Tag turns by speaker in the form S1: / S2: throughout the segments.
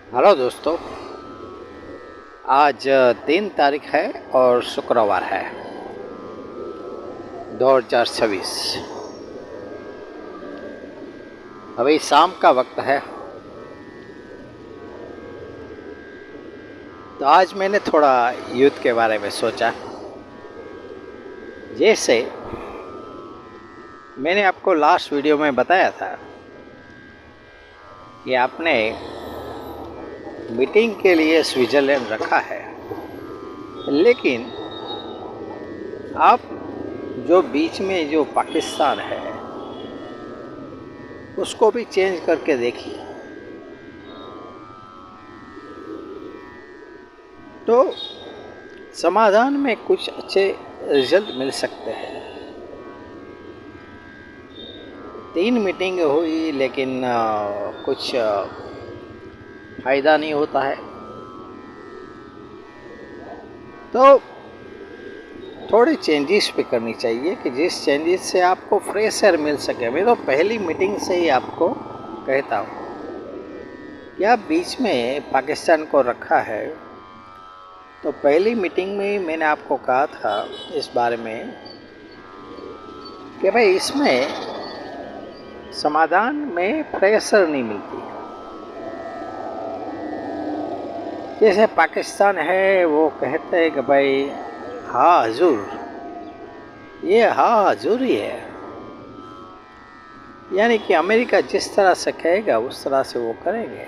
S1: Hello दोस्तों। आज 3 तारीख है और शुक्रवार है 2026। अभी शाम का वक्त है। तो आज मैंने थोड़ा युद्ध के बारे में सोचा। जैसे मैंने आपको लास्ट वीडियो में बताया था कि आपने मीटिंग के लिए स्विट्ज़रलैंड रखा है, लेकिन आप जो बीच में जो पाकिस्तान है उसको भी चेंज करके देखिए, तो समाधान में कुछ अच्छे रिजल्ट मिल सकते हैं। 3 मीटिंग हुई लेकिन कुछ फ़ायदा नहीं होता है, तो थोड़ी चेंजेस भी करनी चाहिए कि जिस चेंजेस से आपको फ्रेश एयर मिल सके। मैं तो पहली मीटिंग से ही आपको कहता हूँ कि आप बीच में पाकिस्तान को रखा है, तो पहली मीटिंग में ही मैंने आपको कहा था इस बारे में कि भाई इसमें समाधान में फ्रेश एयर नहीं मिलती। जैसे पाकिस्तान है, वो कहते हैं कि भाई हाँ हजूर, ये हाँ हजूर ही है, यानी कि अमेरिका जिस तरह से कहेगा उस तरह से वो करेंगे।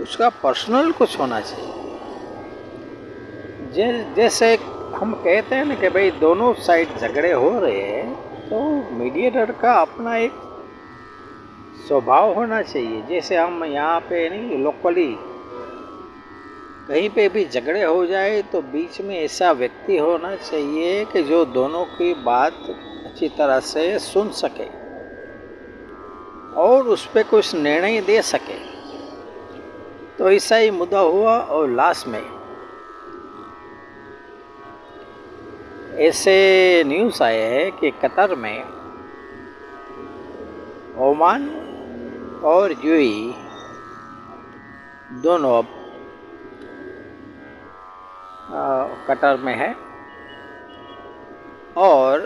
S1: उसका पर्सनल कुछ होना चाहिए। जैसे हम कहते हैं ना कि भाई दोनों साइड झगड़े हो रहे हैं, तो मीडिएटर का अपना एक स्वभाव होना चाहिए। जैसे हम यहाँ पे नहीं, लोकली कहीं पे भी झगड़े हो जाए तो बीच में ऐसा व्यक्ति होना चाहिए कि जो दोनों की बात अच्छी तरह से सुन सके और उस पर कुछ निर्णय दे सके। तो ऐसा ही मुद्दा हुआ और लास्ट में ऐसे न्यूज़ आए हैं कि कतर में ओमान और यूएई दोनों अब कतर में है, और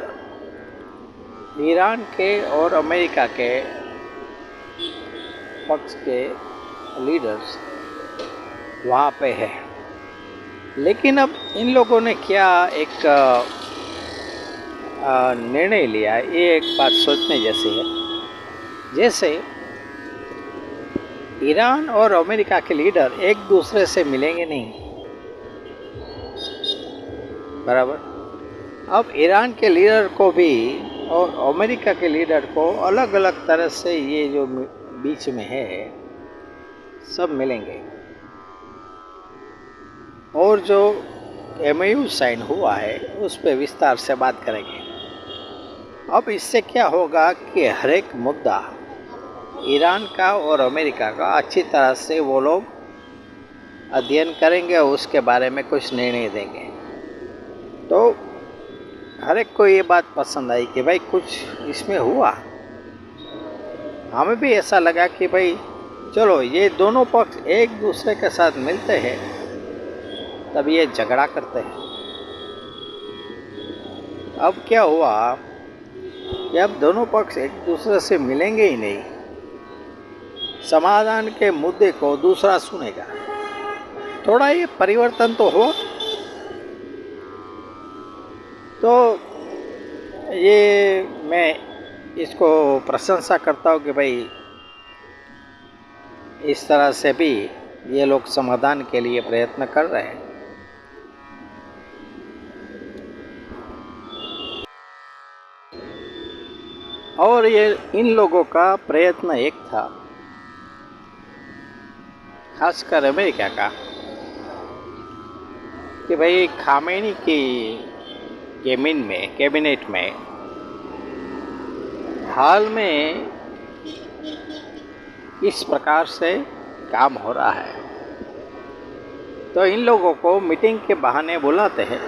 S1: ईरान के और अमेरिका के पक्ष के लीडर्स वहाँ पे है। लेकिन अब इन लोगों ने क्या एक निर्णय लिया, ये एक बात सोचने जैसी है। जैसे ईरान और अमेरिका के लीडर एक दूसरे से मिलेंगे नहीं, बराबर। अब ईरान के लीडर को भी और अमेरिका के लीडर को अलग अलग तरह से ये जो बीच में है सब मिलेंगे, और जो MOU साइन हुआ है उस पर विस्तार से बात करेंगे। अब इससे क्या होगा कि हर एक मुद्दा ईरान का और अमेरिका का अच्छी तरह से वो लोग अध्ययन करेंगे और उसके बारे में कुछ निर्णय देंगे। तो हर एक को ये बात पसंद आई कि भाई कुछ इसमें हुआ। हमें भी ऐसा लगा कि भाई चलो ये दोनों पक्ष एक दूसरे के साथ मिलते हैं तब ये झगड़ा करते हैं। अब क्या हुआ कि अब दोनों पक्ष एक दूसरे से मिलेंगे ही नहीं, समाधान के मुद्दे को दूसरा सुनेगा। थोड़ा ये परिवर्तन तो हो, तो ये मैं इसको प्रशंसा करता हूँ कि भाई इस तरह से भी ये लोग समाधान के लिए प्रयत्न कर रहे हैं। और ये इन लोगों का प्रयत्न एक था, खासकर अमेरिका का, कि भाई खामेनी की कैबिनेट में हाल में इस प्रकार से काम हो रहा है, तो इन लोगों को मीटिंग के बहाने बुलाते हैं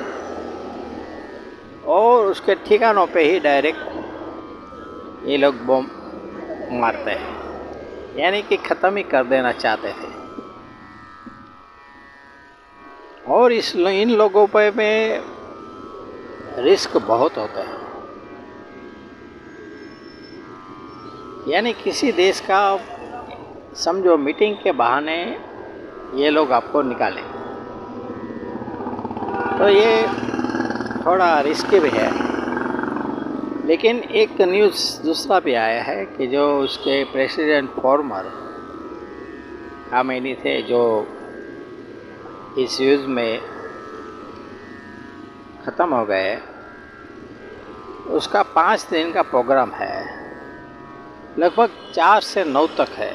S1: और उसके ठिकानों पे ही डायरेक्ट ये लोग बम मारते हैं, यानी कि ख़त्म ही कर देना चाहते थे। और इन लोगों पे में रिस्क बहुत होता है। यानी किसी देश का समझो मीटिंग के बहाने ये लोग आपको निकालें, तो ये थोड़ा रिस्की भी है। लेकिन एक न्यूज़ दूसरा भी आया है कि जो उसके प्रेसिडेंट फॉर्मर खामेनी थे, जो इस युद्ध में ख़त्म हो गए, उसका 5 दिन का प्रोग्राम है, लगभग 4 से 9 तक है।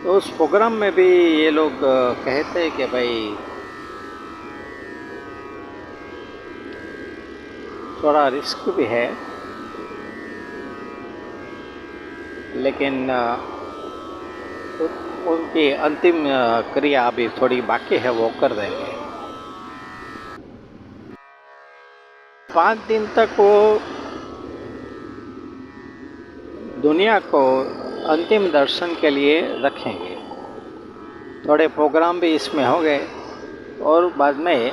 S1: तो उस प्रोग्राम में भी ये लोग कहते हैं कि भाई थोड़ा रिस्क भी है, लेकिन उनकी अंतिम क्रिया अभी थोड़ी बाकी है, वो कर देंगे। 5 दिन तक वो दुनिया को अंतिम दर्शन के लिए रखेंगे। थोड़े प्रोग्राम भी इसमें हो गए और बाद में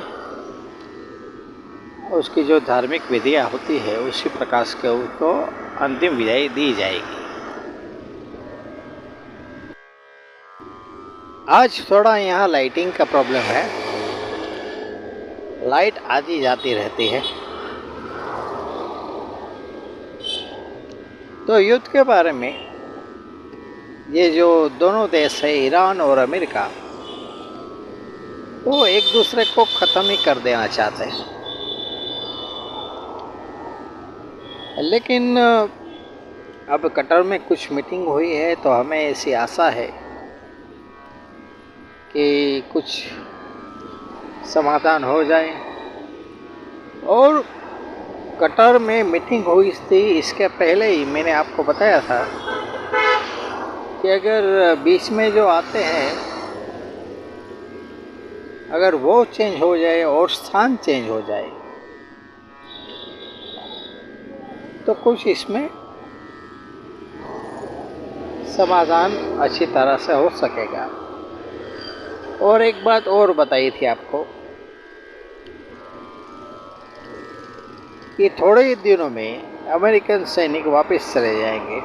S1: उसकी जो धार्मिक विधियाँ होती है उसी प्रकार के उसको अंतिम विदाई दी जाएगी। आज थोड़ा यहाँ लाइटिंग का प्रॉब्लम है, लाइट आती जाती रहती है। तो युद्ध के बारे में ये जो दोनों देश है, ईरान और अमेरिका, वो एक दूसरे को ख़त्म ही कर देना चाहते हैं। लेकिन अब कतर में कुछ मीटिंग हुई है, तो हमें ऐसी आशा है कि कुछ समाधान हो जाए। और कतर में मीटिंग हुई थी, इसके पहले ही मैंने आपको बताया था कि अगर बीच में जो आते हैं, अगर वो चेंज हो जाए और स्थान चेंज हो जाए तो कुछ इसमें समाधान अच्छी तरह से हो सकेगा। और एक बात और बताई थी आपको कि थोड़े ही दिनों में अमेरिकन सैनिक वापस चले जाएंगे।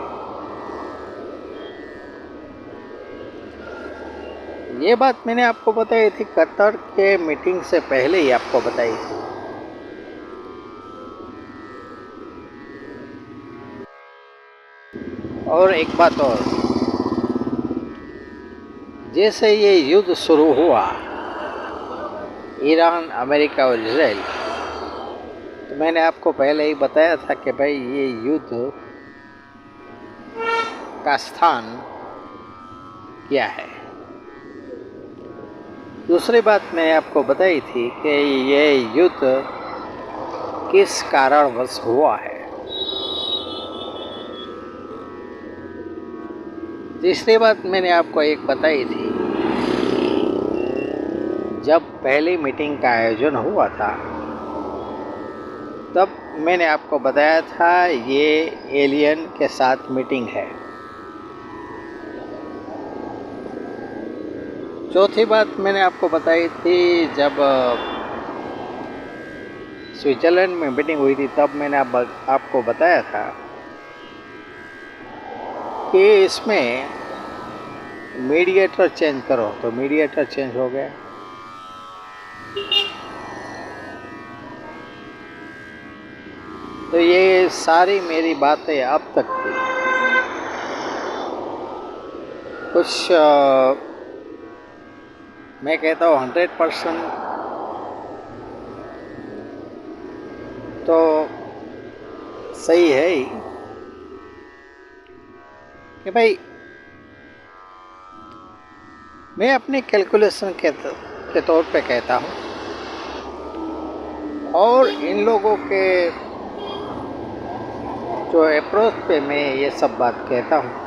S1: ये बात मैंने आपको बताई थी, कतर के मीटिंग से पहले ही आपको बताई थी। और एक बात और, जैसे ये युद्ध शुरू हुआ ईरान, अमेरिका और इजराइल, तो मैंने आपको पहले ही बताया था कि भाई ये युद्ध का स्थान क्या है। दूसरी बात मैंने आपको बताई थी कि ये युद्ध किस कारणवश हुआ है। तीसरी बात मैंने आपको एक बताई थी, जब पहली मीटिंग का आयोजन हुआ था तब मैंने आपको बताया था ये एलियन के साथ मीटिंग है। चौथी बात मैंने आपको बताई थी, जब स्विट्ज़रलैंड में मीटिंग हुई थी तब मैंने आपको बताया था कि इसमें मीडिएटर चेंज करो, तो मीडिएटर चेंज हो गया। तो ये सारी मेरी बातें अब तक की कुछ मैं कहता हूँ 100% तो सही है ही कि भाई मैं अपनी कैलकुलेशन के तौर पे कहता हूँ, और इन लोगों के जो अप्रोच पे मैं ये सब बात कहता हूँ।